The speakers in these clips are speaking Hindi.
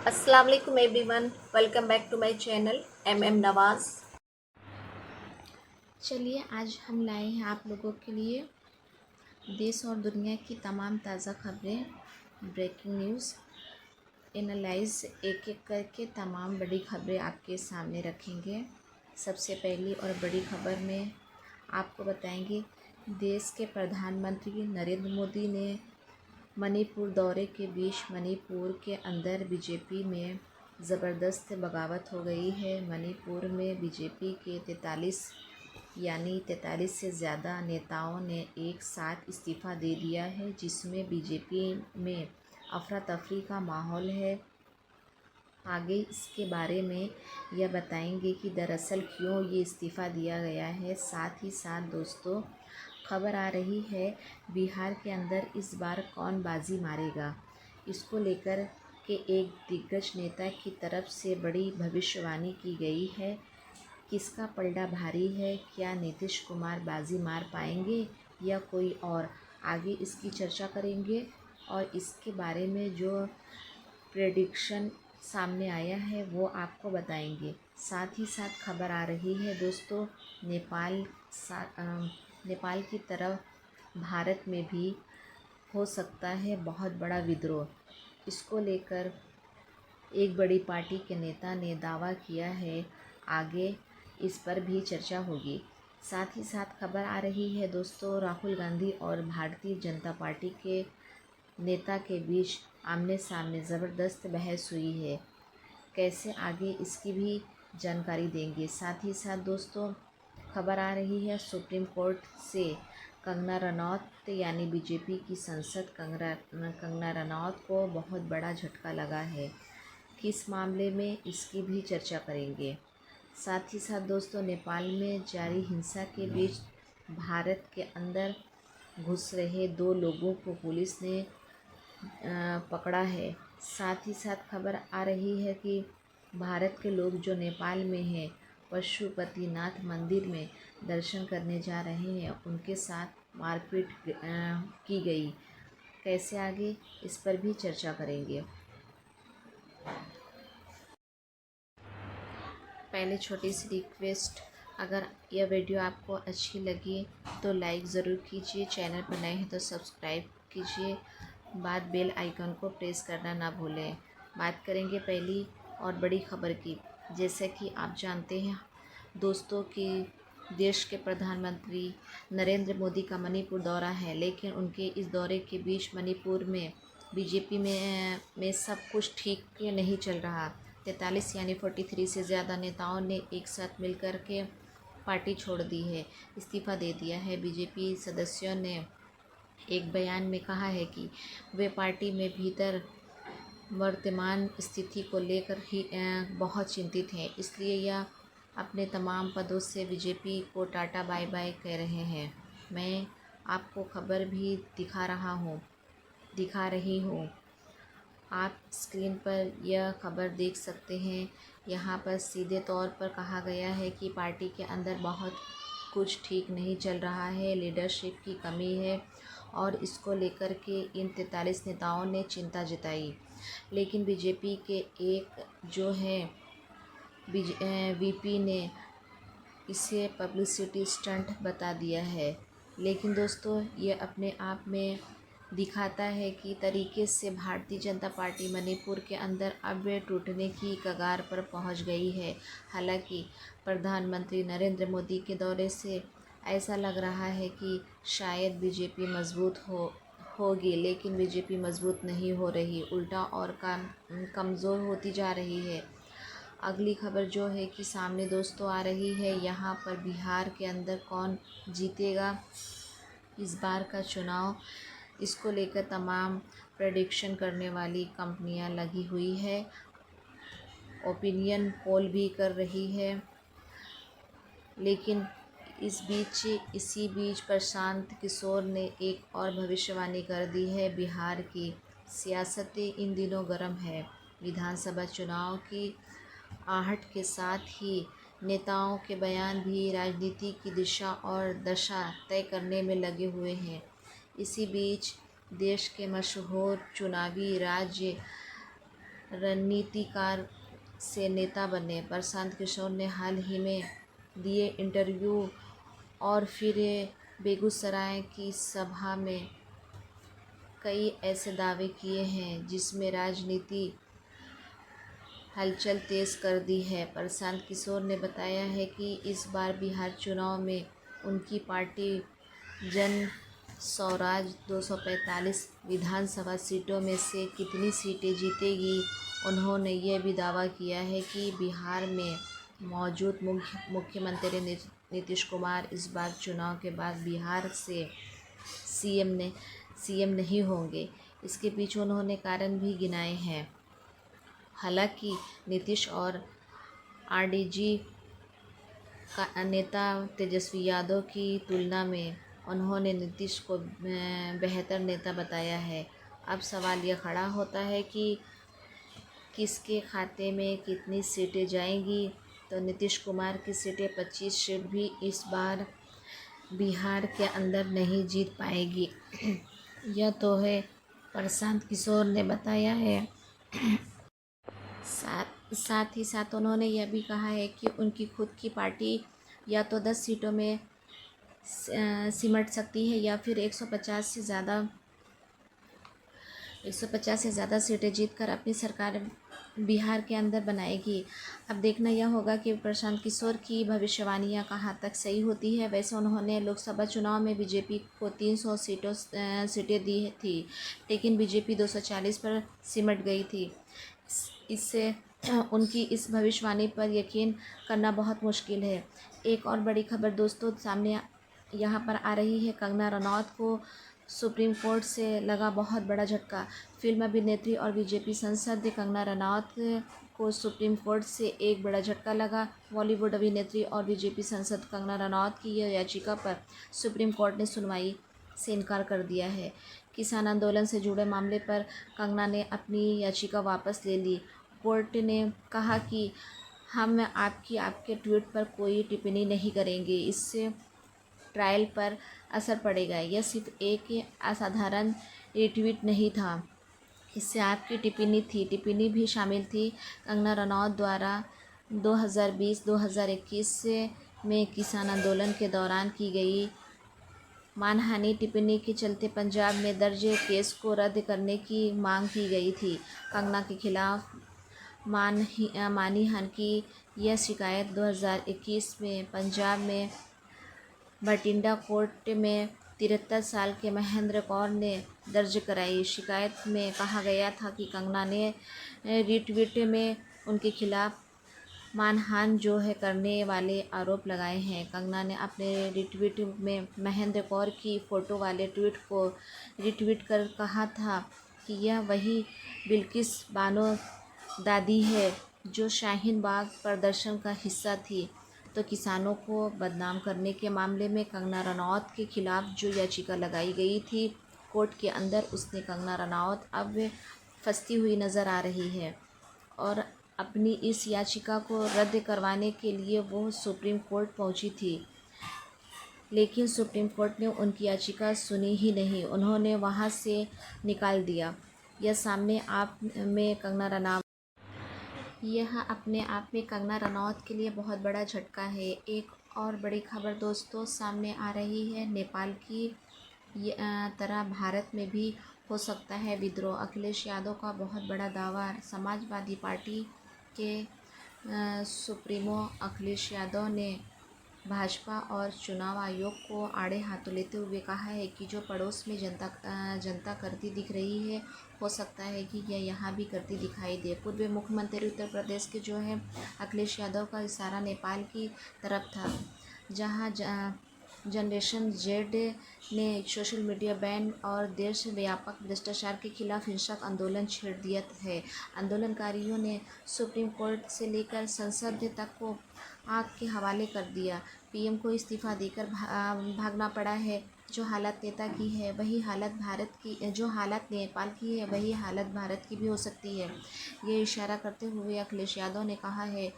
अस्सलाम वालेकुम everyone, welcome back to my channel M Nawaz. चलिए आज हम लाए हैं आप लोगों के लिए देश और दुनिया की तमाम ताज़ा खबरें, ब्रेकिंग न्यूज़ एनालाइज एक एक करके तमाम बड़ी खबरें आपके सामने रखेंगे। सबसे पहली और बड़ी खबर में आपको बताएंगे देश के प्रधानमंत्री नरेंद्र मोदी ने मणिपुर दौरे के बीच मणिपुर के अंदर बीजेपी में ज़बरदस्त बगावत हो गई है। मणिपुर में बीजेपी के 43 से ज़्यादा नेताओं ने एक साथ इस्तीफ़ा दे दिया है, जिसमें बीजेपी में अफरा तफरी का माहौल है। आगे इसके बारे में यह बताएंगे कि दरअसल क्यों ये इस्तीफ़ा दिया गया है। साथ ही साथ दोस्तों खबर आ रही है बिहार के अंदर इस बार कौन बाजी मारेगा, इसको लेकर के एक दिग्गज नेता की तरफ से बड़ी भविष्यवाणी की गई है। किसका पलड़ा भारी है, क्या नीतीश कुमार बाजी मार पाएंगे या कोई और, आगे इसकी चर्चा करेंगे। और इसके बारे में जो प्रेडिक्शन सामने आया है वो आपको बताएंगे। साथ ही साथ खबर आ रही है दोस्तों नेपाल की तरफ भारत में भी हो सकता है बहुत बड़ा विद्रोह। इसको लेकर एक बड़ी पार्टी के नेता ने दावा किया है, आगे इस पर भी चर्चा होगी। साथ ही साथ खबर आ रही है दोस्तों राहुल गांधी और भारतीय जनता पार्टी के नेता के बीच आमने सामने ज़बरदस्त बहस हुई है। कैसे, आगे इसकी भी जानकारी देंगे। साथ ही साथ दोस्तों खबर आ रही है सुप्रीम कोर्ट से कंगना रनौत यानी बीजेपी की सांसद कंगना रनौत को बहुत बड़ा झटका लगा है। किस मामले में, इसकी भी चर्चा करेंगे। साथ ही साथ दोस्तों नेपाल में जारी हिंसा के बीच भारत के अंदर घुस रहे 2 लोगों को पुलिस ने पकड़ा है। साथ ही साथ खबर आ रही है कि भारत के लोग जो नेपाल में हैं पशुपतिनाथ मंदिर में दर्शन करने जा रहे हैं, उनके साथ मारपीट की गई। कैसे, आगे इस पर भी चर्चा करेंगे। पहले छोटी सी रिक्वेस्ट, अगर यह वीडियो आपको अच्छी लगी तो लाइक ज़रूर कीजिए, चैनल पर नए हैं तो सब्सक्राइब कीजिए, बाद बेल आइकन को प्रेस करना ना भूलें। बात करेंगे पहली और बड़ी खबर की। जैसे कि आप जानते हैं दोस्तों कि देश के प्रधानमंत्री नरेंद्र मोदी का मणिपुर दौरा है, लेकिन उनके इस दौरे के बीच मणिपुर में बीजेपी में सब कुछ ठीक नहीं चल रहा। 43 यानी 43 से ज़्यादा नेताओं ने एक साथ मिलकर के पार्टी छोड़ दी है, इस्तीफ़ा दे दिया है। बीजेपी सदस्यों ने एक बयान में कहा है कि वे पार्टी में भीतर वर्तमान स्थिति को लेकर ही बहुत चिंतित हैं, इसलिए यह अपने तमाम पदों से बीजेपी को टाटा बाय बाय कह रहे हैं। मैं आपको खबर भी दिखा रही हूँ। आप स्क्रीन पर यह खबर देख सकते हैं। यहाँ पर सीधे तौर पर कहा गया है कि पार्टी के अंदर बहुत कुछ ठीक नहीं चल रहा है, लीडरशिप की कमी है और इसको लेकर के इन 43 नेताओं ने चिंता जताई। लेकिन बीजेपी के एक जो है वीपी ने इसे पब्लिसिटी स्टंट बता दिया है। लेकिन दोस्तों ये अपने आप में दिखाता है कि तरीके से भारतीय जनता पार्टी मणिपुर के अंदर अब टूटने की कगार पर पहुंच गई है। हालांकि प्रधानमंत्री नरेंद्र मोदी के दौरे से ऐसा लग रहा है कि शायद बीजेपी मजबूत होगी, लेकिन बीजेपी मजबूत नहीं हो रही, उल्टा और कमज़ोर होती जा रही है। अगली खबर जो है कि सामने दोस्तों आ रही है, यहाँ पर बिहार के अंदर कौन जीतेगा इस बार का चुनाव, इसको लेकर तमाम प्रेडिक्शन करने वाली कंपनियां लगी हुई है, ओपिनियन पोल भी कर रही है। लेकिन इसी बीच प्रशांत किशोर ने एक और भविष्यवाणी कर दी है। बिहार की सियासतें इन दिनों गर्म है। विधानसभा चुनाव की आहट के साथ ही नेताओं के बयान भी राजनीति की दिशा और दशा तय करने में लगे हुए हैं। इसी बीच देश के मशहूर चुनावी राज्य रणनीतिकार से नेता बने। प्रशांत किशोर ने हाल ही में दिए इंटरव्यू और फिर बेगूसराय की सभा में कई ऐसे दावे किए हैं जिसमें राजनीति हलचल तेज कर दी है। प्रशांत किशोर ने बताया है कि इस बार बिहार चुनाव में उनकी पार्टी जन स्वराज 245 विधानसभा सीटों में से कितनी सीटें जीतेगी। उन्होंने ये भी दावा किया है कि बिहार में मौजूद मुख्यमंत्री नीतीश कुमार इस बार चुनाव के बाद बिहार से सीएम नहीं होंगे। इसके पीछे उन्होंने कारण भी गिनाए हैं। हालांकि नीतीश और आरजेडी का नेता तेजस्वी यादव की तुलना में उन्होंने नीतीश को बेहतर नेता बताया है। अब सवाल यह खड़ा होता है कि किसके खाते में कितनी सीटें जाएंगी। तो नीतीश कुमार की सीटें 25 सीट भी इस बार बिहार के अंदर नहीं जीत पाएगी। यह तो है प्रशांत किशोर ने बताया है। साथ ही साथ उन्होंने यह भी कहा है कि उनकी खुद की पार्टी या तो 10 सीटों में सिमट सकती है या फिर 150 से ज़्यादा सीटें जीतकर अपनी सरकार बिहार के अंदर बनाएगी। अब देखना यह होगा कि प्रशांत किशोर की भविष्यवाणियां कहाँ तक सही होती है। वैसे उन्होंने लोकसभा चुनाव में बीजेपी को 300 सीटें दी थी, लेकिन बीजेपी 240 पर सिमट गई थी। इससे उनकी इस भविष्यवाणी पर यकीन करना बहुत मुश्किल है। एक और बड़ी खबर दोस्तों सामने यहाँ पर आ रही है। कंगना रनौत को सुप्रीम कोर्ट से लगा बहुत बड़ा झटका। फिल्म अभिनेत्री और बीजेपी सांसद कंगना रनौत को सुप्रीम कोर्ट से एक बड़ा झटका लगा। बॉलीवुड अभिनेत्री और बीजेपी सांसद कंगना रनौत की यह याचिका पर सुप्रीम कोर्ट ने सुनवाई से इनकार कर दिया है। किसान आंदोलन से जुड़े मामले पर कंगना ने अपनी याचिका वापस ले ली। कोर्ट ने कहा कि हम आपके ट्वीट पर कोई टिप्पणी नहीं करेंगे, इससे ट्रायल पर असर पड़ेगा। यह सिर्फ एक असाधारण रिट्वीट नहीं था, इससे आपकी टिप्पणी भी शामिल थी। कंगना रनौत द्वारा 2020-2021 में किसान आंदोलन के दौरान की गई मानहानि टिप्पणी के चलते पंजाब में दर्ज केस को रद्द करने की मांग की गई थी। कंगना के खिलाफ मानहानि की यह शिकायत 2021 में पंजाब में बठिंडा कोर्ट में 73 साल के महेंद्र कौर ने दर्ज कराई। शिकायत में कहा गया था कि कंगना ने रिट्वीट में उनके खिलाफ मानहानि करने वाले आरोप लगाए हैं। कंगना ने अपने रिट्वीट में महेंद्र कौर की फ़ोटो वाले ट्वीट को रिट्वीट कर कहा था कि यह वही बिल्किस बानो दादी है जो शाहीन बाग प्रदर्शन का हिस्सा थी। तो किसानों को बदनाम करने के मामले में कंगना रनौत के खिलाफ जो याचिका लगाई गई थी कोर्ट के अंदर, उसने कंगना रनौत अब फंसती हुई नज़र आ रही है और अपनी इस याचिका को रद्द करवाने के लिए वो सुप्रीम कोर्ट पहुंची थी, लेकिन सुप्रीम कोर्ट ने उनकी याचिका सुनी ही नहीं, उन्होंने वहां से निकाल दिया। यह अपने आप में कंगना रनौत के लिए बहुत बड़ा झटका है। एक और बड़ी खबर दोस्तों सामने आ रही है। नेपाल की तरह भारत में भी हो सकता है विद्रोह। अखिलेश यादव का बहुत बड़ा दावा। समाजवादी पार्टी के सुप्रीमो अखिलेश यादव ने भाजपा और चुनाव आयोग को आड़े हाथों लेते हुए कहा है कि जो पड़ोस में जनता करती दिख रही है, हो सकता है कि यह यहाँ भी करती दिखाई दे। पूर्व मुख्यमंत्री उत्तर प्रदेश के जो है अखिलेश यादव का इशारा नेपाल की तरफ था, जहाँ जनरेशन जेड ने सोशल मीडिया बैन और देशव्यापक भ्रष्टाचार के खिलाफ हिंसक आंदोलन छेड़ दिया है। आंदोलनकारियों ने सुप्रीम कोर्ट से लेकर संसद तक को आग के हवाले कर दिया। पीएम को इस्तीफा देकर भागना पड़ा है। जो हालत नेपाल की है वही हालत भारत की भी हो सकती है। ये इशारा करते हुए अखिलेश यादव ने कहा है,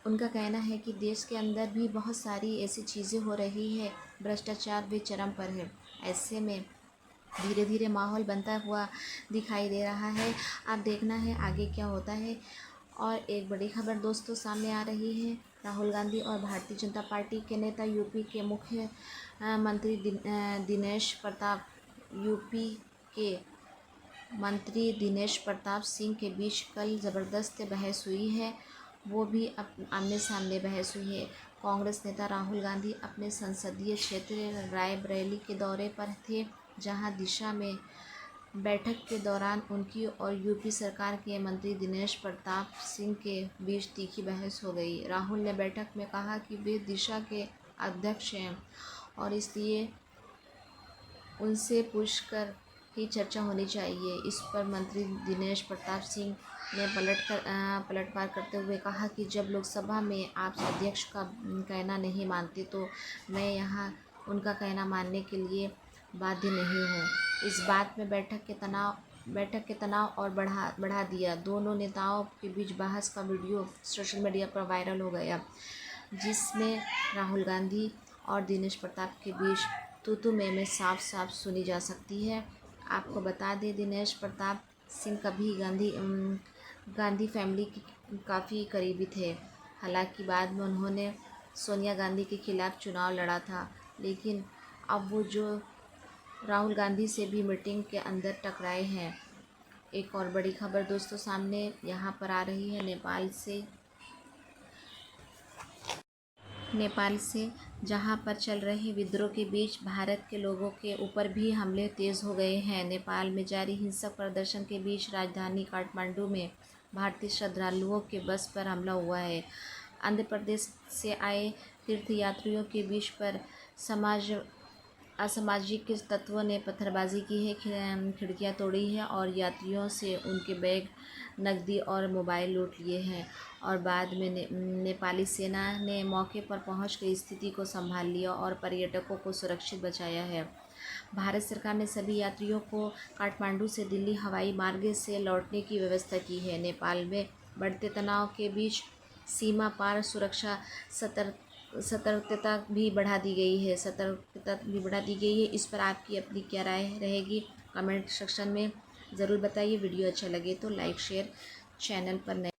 उनका कहना है कि देश के अंदर भी बहुत सारी ऐसी चीज़ें हो रही है, भ्रष्टाचार भी चरम पर है। ऐसे में धीरे धीरे माहौल बनता हुआ दिखाई दे रहा है। अब देखना है आगे क्या होता है। और एक बड़ी खबर दोस्तों सामने आ रही है। राहुल गांधी और भारतीय जनता पार्टी के नेता यूपी के मुख्य मंत्री दिनेश प्रताप यूपी के मंत्री दिनेश प्रताप सिंह के बीच कल ज़बरदस्त बहस हुई है। वो भी आमने सामने बहस हुई है। कांग्रेस नेता राहुल गांधी अपने संसदीय क्षेत्र रायबरेली के दौरे पर थे, जहां दिशा में बैठक के दौरान उनकी और यूपी सरकार के मंत्री दिनेश प्रताप सिंह के बीच तीखी बहस हो गई। राहुल ने बैठक में कहा कि वे दिशा के अध्यक्ष हैं और इसलिए उनसे पूछकर ही चर्चा होनी चाहिए। इस पर मंत्री दिनेश प्रताप सिंह ने पलटवार करते हुए कहा कि जब लोकसभा में आप अध्यक्ष का कहना नहीं मानते तो मैं यहाँ उनका कहना मानने के लिए बाध्य नहीं हूँ। इस बात में बैठक के तनाव और बढ़ा दिया। दोनों नेताओं के बीच बहस का वीडियो सोशल मीडिया पर वायरल हो गया, जिसमें राहुल गांधी और दिनेश प्रताप के बीच तू मैं साफ साफ सुनी जा सकती है। आपको बता दें, दिनेश प्रताप सिंह कभी गांधी फैमिली के काफ़ी करीबी थे। हालांकि बाद में उन्होंने सोनिया गांधी के खिलाफ चुनाव लड़ा था, लेकिन अब वो जो राहुल गांधी से भी मीटिंग के अंदर टकराए हैं। एक और बड़ी खबर दोस्तों सामने यहाँ पर आ रही है नेपाल से, जहां पर चल रहे विद्रोह के बीच भारत के लोगों के ऊपर भी हमले तेज़ हो गए हैं। नेपाल में जारी हिंसक प्रदर्शन के बीच राजधानी काठमांडू में भारतीय श्रद्धालुओं के बस पर हमला हुआ है। आंध्र प्रदेश से आए तीर्थयात्रियों के बीच पर असामाजिक तत्वों ने पत्थरबाजी की है, खिड़कियां तोड़ी है और यात्रियों से उनके बैग, नकदी और मोबाइल लूट लिए हैं। और बाद में नेपाली सेना ने मौके पर पहुंचकर स्थिति को संभाल लिया और पर्यटकों को सुरक्षित बचाया है। भारत सरकार ने सभी यात्रियों को काठमांडू से दिल्ली हवाई मार्ग से लौटने की व्यवस्था की है। नेपाल में बढ़ते तनाव के बीच सीमा पार सुरक्षा सतर्कता भी बढ़ा दी गई है। इस पर आपकी अपनी क्या राय रहेगी, कमेंट सेक्शन में ज़रूर बताइए। वीडियो अच्छा लगे तो लाइक शेयर, चैनल पर नए